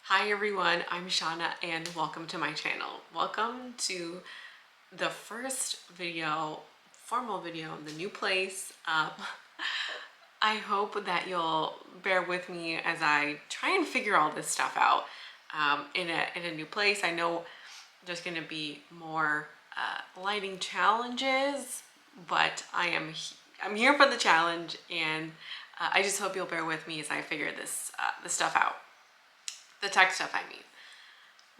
Hi everyone, I'm Shauna and welcome to my channel. Welcome to the first video, formal video in the new place. I hope that you'll bear with me as I try and figure all this stuff out in a new place. I know there's going to be more lighting challenges, but I'm here for the challenge, and I just hope you'll bear with me as I figure this stuff out. The tech stuff, I mean.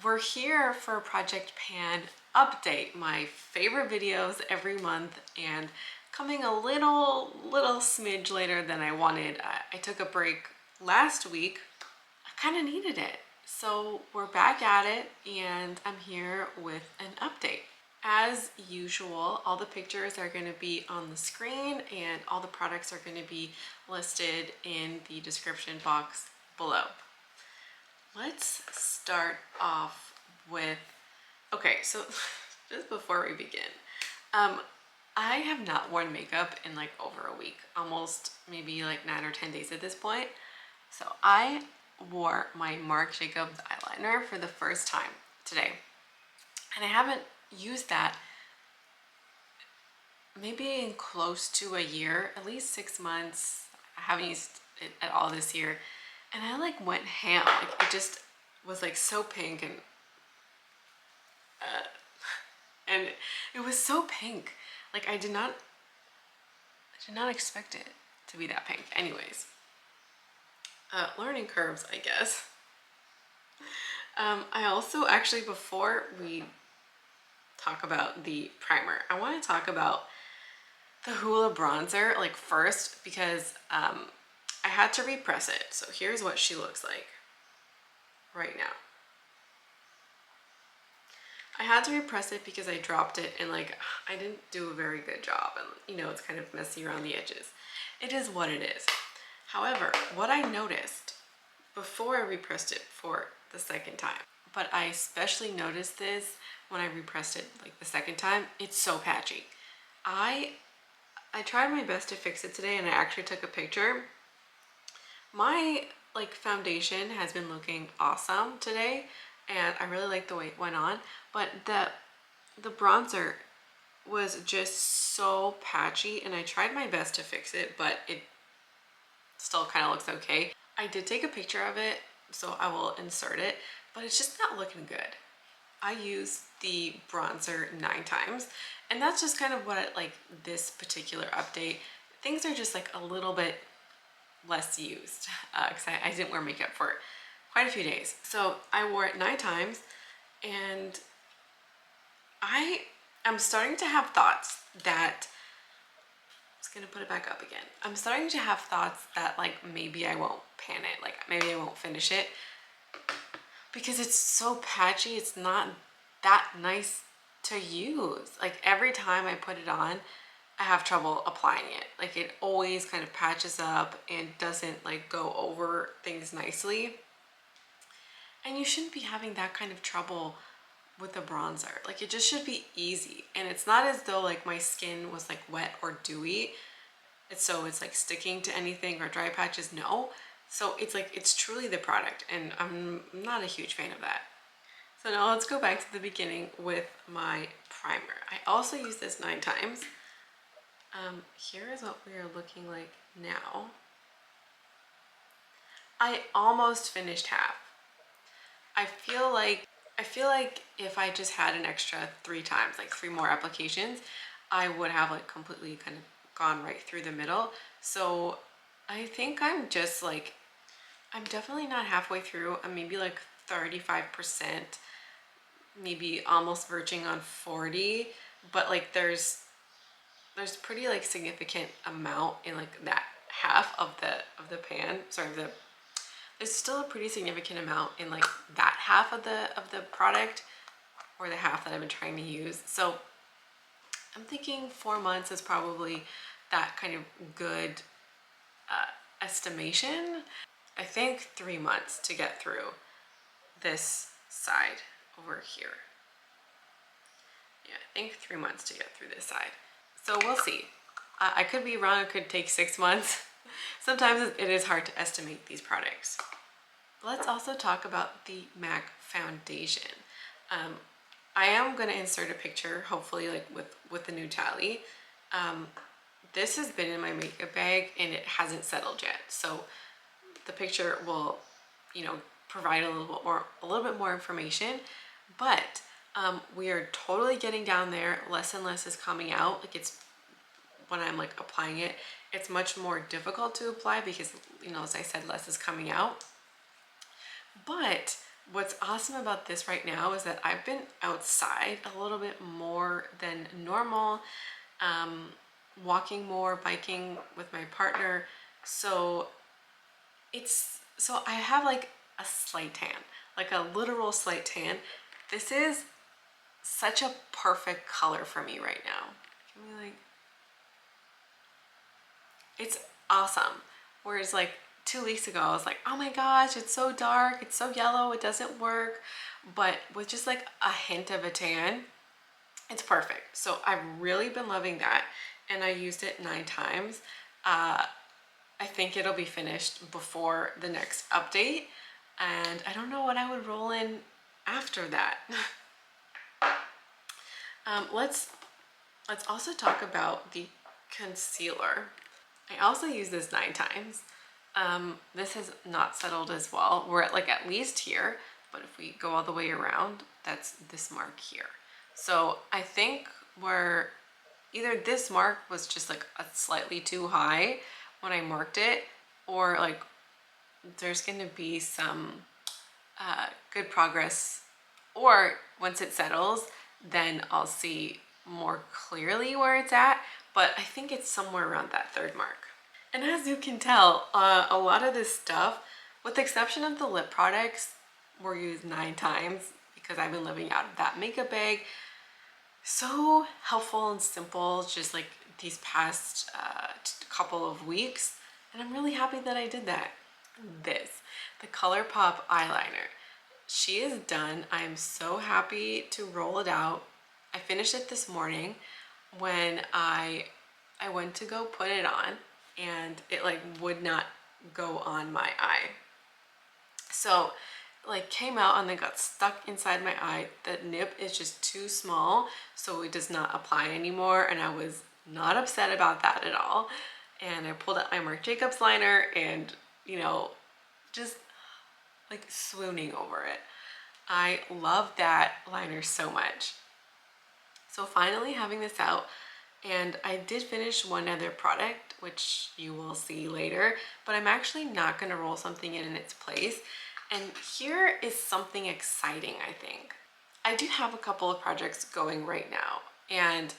We're here for Project Pan update, my favorite videos every month, and coming a little smidge later than I wanted. I took a break last week. I kind of needed it. So we're back at it, and I'm here with an update. As usual, all the pictures are going to be on the screen and all the products are going to be listed in the description box below. Let's start off with, okay, so just before we begin, I have not worn makeup in like over a week, almost maybe like 9 or 10 days at this point. So I wore my Marc Jacobs eyeliner for the first time today, and I haven't used that maybe in close to a year, at least 6 months. I haven't used it at all this year. And I like went ham, like it just was like so pink, and it was so pink. Like I did not expect it to be that pink. Anyways, learning curves, I guess. I also actually, before we talk about the primer, I want to talk about the Hoola bronzer like first, because I had to repress it. So here's what she looks like right now. I had to repress it because I dropped it and like I didn't do a very good job, and you know, it's kind of messy around the edges. It is what it is. However, what I noticed before I repressed it for the second time, but I especially noticed this when I repressed it like the second time, it's so patchy. I tried my best to fix it today, and I actually took a picture. My like foundation has been looking awesome today, and I really like the way it went on, but the bronzer was just so patchy, and I tried my best to fix it, but it still kind of looks okay. I did take a picture of it, so I will insert it, but it's just not looking good. I used the bronzer 9 times, and that's just kind of what I like this particular update. Things are just like a little bit less used because I didn't wear makeup for quite a few days. So I wore it 9 times, and I am starting to have thoughts that, I'm just gonna put it back up again. I'm starting to have thoughts that like maybe I won't pan it, like maybe I won't finish it because it's so patchy. It's not that nice to use. Like every time I put it on, I have trouble applying it. Like it always kind of patches up and doesn't like go over things nicely. And you shouldn't be having that kind of trouble with a bronzer. Like it just should be easy. And it's not as though like my skin was like wet or dewy. It's like sticking to anything or dry patches. No. So it's like, it's truly the product, and I'm not a huge fan of that. So now let's go back to the beginning with my primer. I also used this 9 times. Here is what we are looking like now. I almost finished half. I feel like if I just had an extra 3 times, like 3 more applications, I would have like completely kind of gone right through the middle. So I think I'm just like, I'm definitely not halfway through. I'm maybe like 35%, maybe almost verging on 40, but like there's pretty like significant amount in like that half of the pan. Sorry, there's still a pretty significant amount in like that half of the product, or the half that I've been trying to use. So I'm thinking 4 months is probably that kind of good estimation. I think 3 months to get through this side over here. Yeah, I think 3 months to get through this side. So we'll see. I could be wrong. It could take 6 months. Sometimes it is hard to estimate these products. let's also talk about the MAC foundation. I am going to insert a picture, hopefully like with the new tally. This has been in my makeup bag and it hasn't settled yet. So the picture will, you know, provide a little bit more information, but we are totally getting down there. Less and less is coming out. Like it's, when I'm like applying it, it's much more difficult to apply because, you know, as I said, less is coming out. But what's awesome about this right now is that I've been outside a little bit more than normal, walking more, biking with my partner. So I have like a slight tan, like a literal slight tan. This is such a perfect color for me right now. Can we like, it's awesome. Whereas like 2 weeks ago, I was like, oh my gosh, it's so dark, it's so yellow, it doesn't work. But with just like a hint of a tan, it's perfect. So I've really been loving that. And I used it 9 times. I think it'll be finished before the next update. And I don't know what I would roll in after that. Let's also talk about the concealer. I also use this 9 times. This has not settled as well. We're at least here, but if we go all the way around, that's this mark here. So I think we're either this mark was just like a slightly too high when I marked it, or like there's gonna be some good progress, or once it settles, then I'll see more clearly where it's at. But I think it's somewhere around that 3rd mark. And as you can tell, a lot of this stuff, with the exception of the lip products, were used 9 times because I've been living out of that makeup bag. So helpful and simple, just like these past couple of weeks. And I'm really happy that I did that. The Colourpop eyeliner. She is done. I'm so happy to roll it out. I finished it this morning when I went to go put it on, and it like would not go on my eye. So like came out and then got stuck inside my eye. The nib is just too small, so it does not apply anymore, and I was not upset about that at all. And I pulled out my Marc Jacobs liner and, you know, just like swooning over it. I love that liner so much. So finally having this out, and I did finish one other product, which you will see later, but I'm actually not going to roll something in its place. And here is something exciting, I think. I do have a couple of projects going right now, and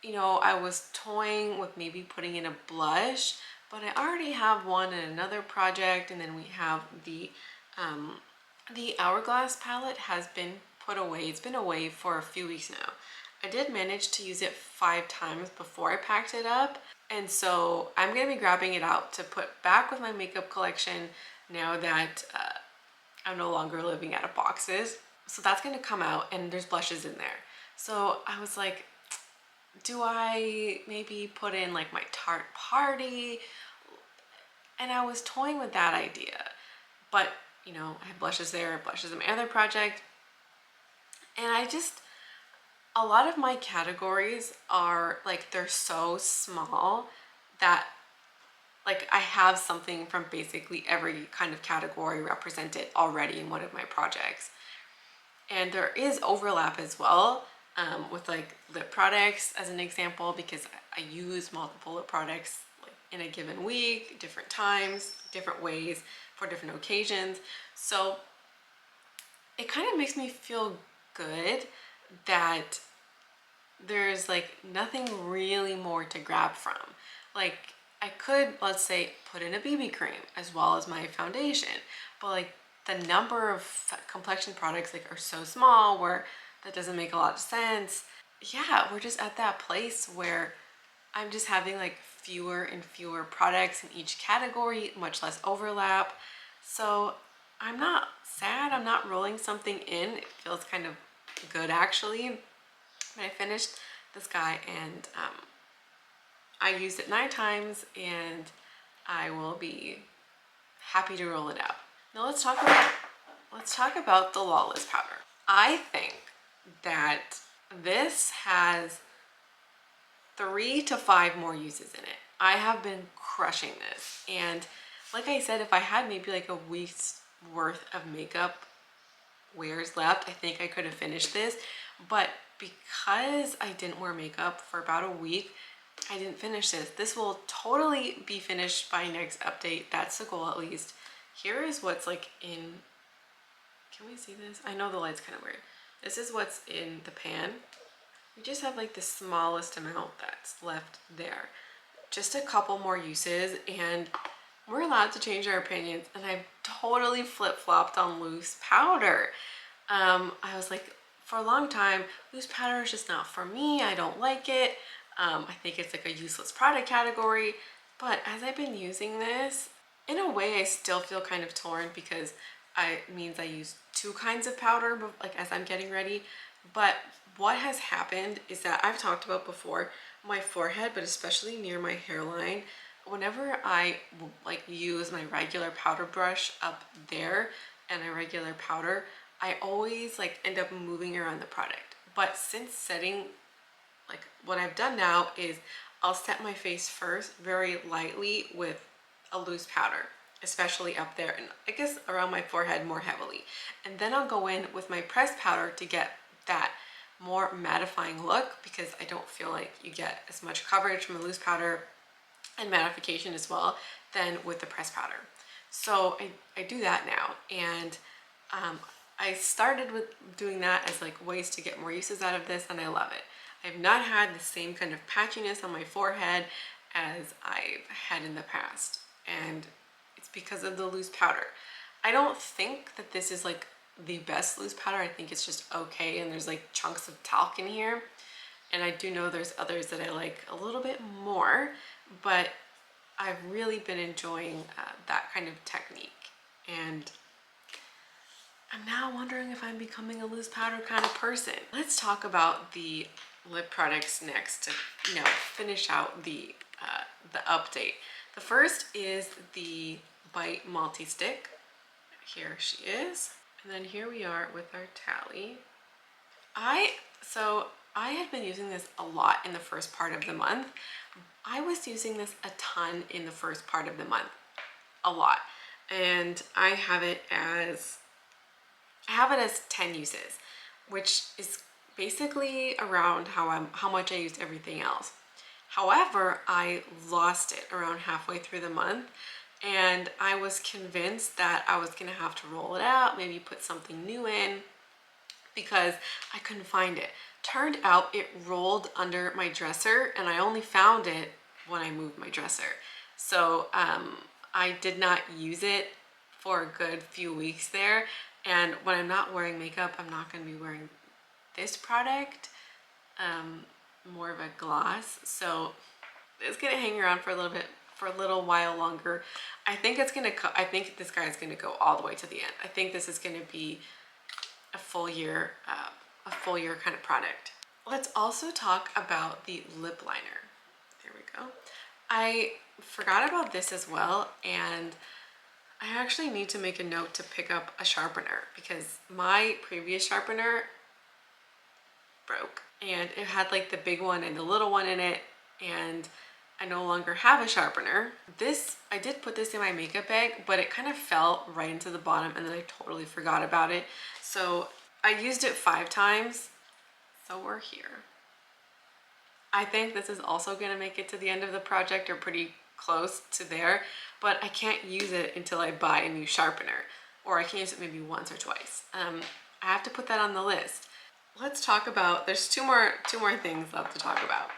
you know, I was toying with maybe putting in a blush, but I already have one in another project. And then we have the Hourglass palette has been put away. It's been away for a few weeks now. I did manage to use it 5 times before I packed it up. And so I'm going to be grabbing it out to put back with my makeup collection now that I'm no longer living out of boxes. So that's going to come out, and there's blushes in there. So I was like, do I maybe put in like my Tarte Party? And I was toying with that idea. But, you know, I have blushes there, blushes in my other project. And a lot of my categories are like, they're so small that like I have something from basically every kind of category represented already in one of my projects. And there is overlap as well with like lip products as an example, because I use multiple lip products like in a given week, different times, different ways for different occasions. So it kind of makes me feel good that there's like nothing really more to grab from. Like I could, let's say, put in a BB cream as well as my foundation, but like the number of complexion products like are so small where that doesn't make a lot of sense. Yeah, we're just at that place where I'm just having like fewer and fewer products in each category, much less overlap. So I'm not sad, I'm not rolling something in. It feels kind of good actually. But I finished this guy, and I used it 9 times, and I will be happy to roll it out. Now let's talk about the Lawless powder. I think that this has 3 to 5 more uses in it. I have been crushing this, and like I said, if I had maybe like a week's worth of makeup wears left, I think I could have finished this, but because I didn't wear makeup for about a week, I didn't finish this. This will totally be finished by next update. That's the goal, at least. Here is what's like in, can we see this? I know the light's kind of weird. This is what's in the pan. We just have like the smallest amount that's left there. Just a couple more uses, and we're allowed to change our opinions, and I've totally flip-flopped on loose powder. I was like, for a long time, loose powder is just not for me. I don't like it. I think it's like a useless product category. But as I've been using this, in a way I still feel kind of torn, because it means I use 2 kinds of powder like as I'm getting ready. But what has happened is that I've talked about before, my forehead, but especially near my hairline, whenever I like use my regular powder brush up there and a regular powder, I always like end up moving around the product. But since setting, like what I've done now is I'll set my face first very lightly with a loose powder, especially up there, and I guess around my forehead more heavily. And then I'll go in with my pressed powder to get that more mattifying look, because I don't feel like you get as much coverage from a loose powder and mattification as well than with the pressed powder. So I do that now, and I started with doing that as like ways to get more uses out of this, and I love it. I've not had the same kind of patchiness on my forehead as I've had in the past, and it's because of the loose powder. I don't think that this is like the best loose powder. I think it's just okay, and there's like chunks of talc in here, and I do know there's others that I like a little bit more, but I've really been enjoying that kind of technique, and I'm now wondering if I'm becoming a loose powder kind of person. Let's talk about the lip products next to, you know, finish out the update. The first is the Bite Multi-Stick. Here she is. And then here we are with our tally. So I had been using this a lot in the first part of the month. I was using this a ton in the first part of the month, a lot. And I have it as 10 uses, which is basically around how much I used everything else. However, I lost it around halfway through the month, and I was convinced that I was gonna have to roll it out, maybe put something new in, because I couldn't find it. Turned out it rolled under my dresser, and I only found it when I moved my dresser. So I did not use it for a good few weeks there, and when I'm not wearing makeup, I'm not going to be wearing this product, more of a gloss, so it's gonna hang around for a little while longer. I think I think this guy is gonna go all the way to the end. I think this is gonna be a full year kind of product. Let's also talk about the lip liner. There we go. I forgot about this as well, and I actually need to make a note to pick up a sharpener, because my previous sharpener broke, and it had like the big one and the little one in it, and I no longer have a sharpener. I did put this in my makeup bag, but it kind of fell right into the bottom, and then I totally forgot about it. So I used it 5 times. So we're here. I think this is also gonna make it to the end of the project, or pretty close to there, but I can't use it until I buy a new sharpener, or I can use it maybe once or twice. I have to put that on the list. Let's talk about, there's two more things left to talk about.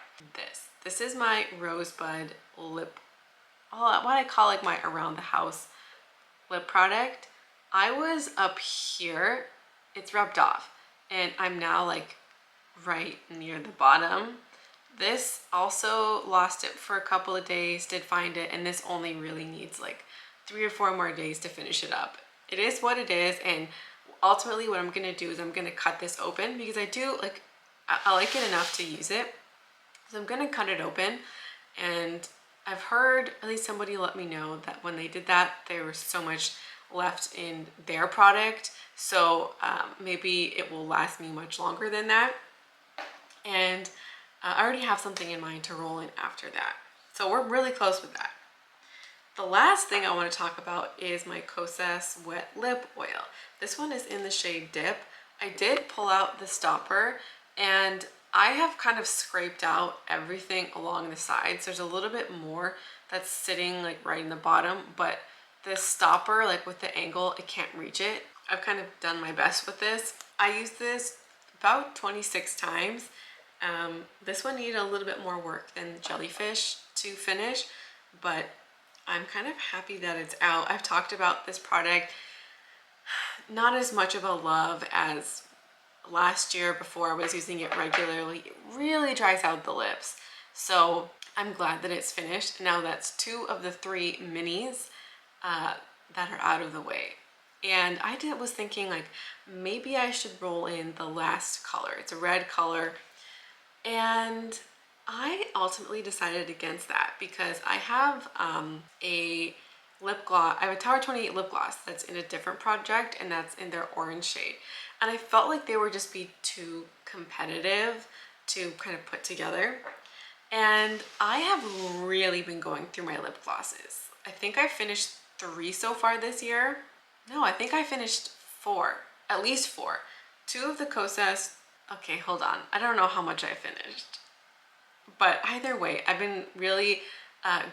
This is my Rosebud lip, what I call like my around the house lip product. I was up here, it's rubbed off, and I'm now like right near the bottom. This also lost it for a couple of days, did find it, and this only really needs like 3 or 4 more days to finish it up. It is what it is, and ultimately what I'm gonna do is I'm gonna cut this open, because I like it enough to use it. So I'm gonna cut it open, and I've heard, at least somebody let me know, that when they did that, there was so much left in their product. So maybe it will last me much longer than that. And I already have something in mind to roll in after that. So we're really close with that. The last thing I want to talk about is my Kosas Wet Lip Oil. This one is in the shade Dip. I did pull out the stopper and I have kind of scraped out everything along the sides. There's a little bit more that's sitting like right in the bottom, but this stopper, like with the angle, it can't reach it. I've kind of done my best with this. I used this about 26 times. This one needed a little bit more work than Jellyfish to finish, but I'm kind of happy that it's out. I've talked about this product, not as much of a love as last year before I was using it regularly. It really dries out the lips. So I'm glad that it's finished. Now that's 2 of the 3 minis that are out of the way. And I was thinking like maybe I should roll in the last color. It's a red color. And I ultimately decided against that because I have a lip gloss. I have a Tower 28 lip gloss that's in a different project, and that's in their orange shade. And I felt like they would just be too competitive to kind of put together. And I have really been going through my lip glosses. I think I finished 3 so far this year. No, I think I finished 4, at least 4. 2 of the Kosas. Okay, hold on. I don't know how much I finished. But either way, I've been really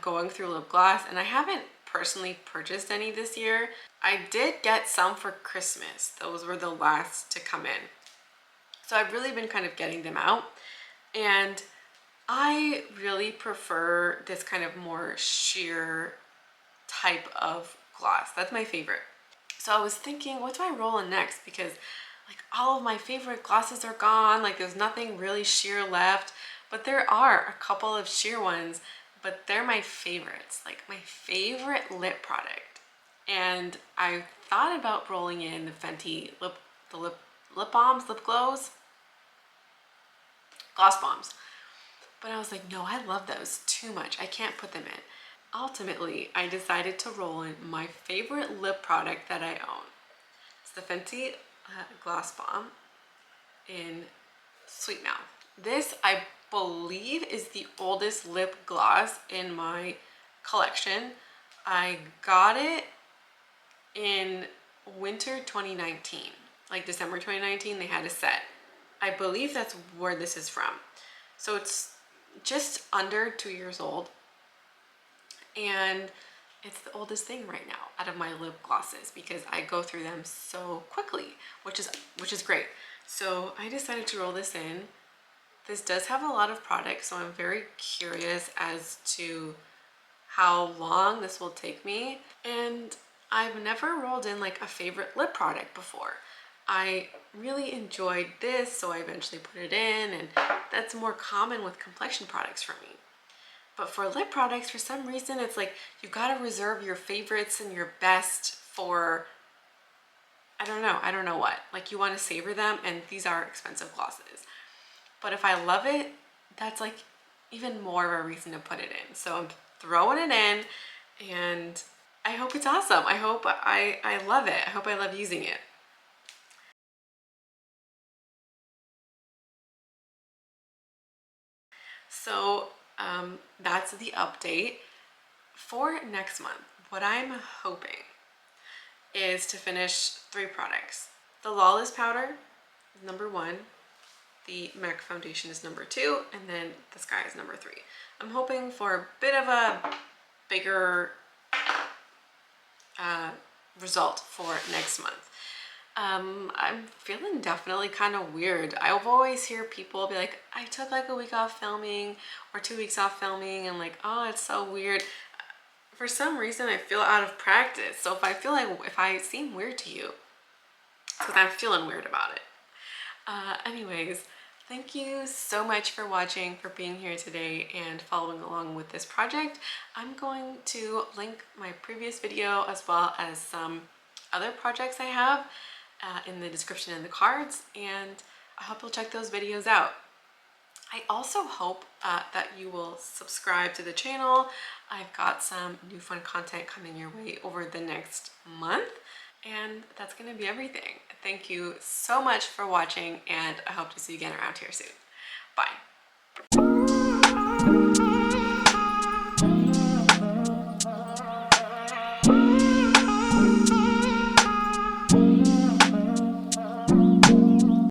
going through lip gloss, and I haven't personally purchased any this year. I did get some for Christmas. Those were the last to come in. So I've really been kind of getting them out. And I really prefer this kind of more sheer type of gloss. That's my favorite. So I was thinking, what do I roll in next? Because like all of my favorite glosses are gone. Like there's nothing really sheer left. But there are a couple of sheer ones, but they're my favorites, like my favorite lip product. And I thought about rolling in the Fenty lip balms, lip glows, gloss bombs. But I was like, no, I love those too much. I can't put them in. Ultimately, I decided to roll in my favorite lip product that I own. It's the Fenty Gloss Bomb in Sweetmouth. This, I believe, is the oldest lip gloss in my collection. I got it in winter 2019, like December 2019. They had a set. I believe that's where this is from. So it's just under 2 years old, and it's the oldest thing right now out of my lip glosses because I go through them so quickly, which is great. So I decided to roll this in. This does have a lot of product, so I'm very curious as to how long this will take me. And I've never rolled in like a favorite lip product before. I really enjoyed this, so I eventually put it in, and that's more common with complexion products for me. But for lip products, for some reason, it's like you gotta reserve your favorites and your best for, I don't know what. Like you wanna savor them, and these are expensive glosses. But if I love it, that's like even more of a reason to put it in. So I'm throwing it in, and I hope it's awesome. I hope I love it. I hope I love using it. So that's the update. For next month, what I'm hoping is to finish 3 products. The Lawless powder is number 1. The MAC foundation is number 2, and then the Sky is number 3. I'm hoping for a bit of a bigger result for next month. I'm feeling definitely kind of weird. I always hear people be like, I took like a week off filming or 2 weeks off filming, and like, oh, it's so weird. For some reason, I feel out of practice. So if I seem weird to you, it's because I'm feeling weird about it. Anyways, thank you so much for watching, for being here today and following along with this project. I'm going to link my previous video as well as some other projects I have in the description and the cards, and I hope you'll check those videos out. I also hope that you will subscribe to the channel. I've got some new fun content coming your way over the next month, and that's gonna be everything. Thank you so much for watching, and I hope to see you again around here soon. Bye.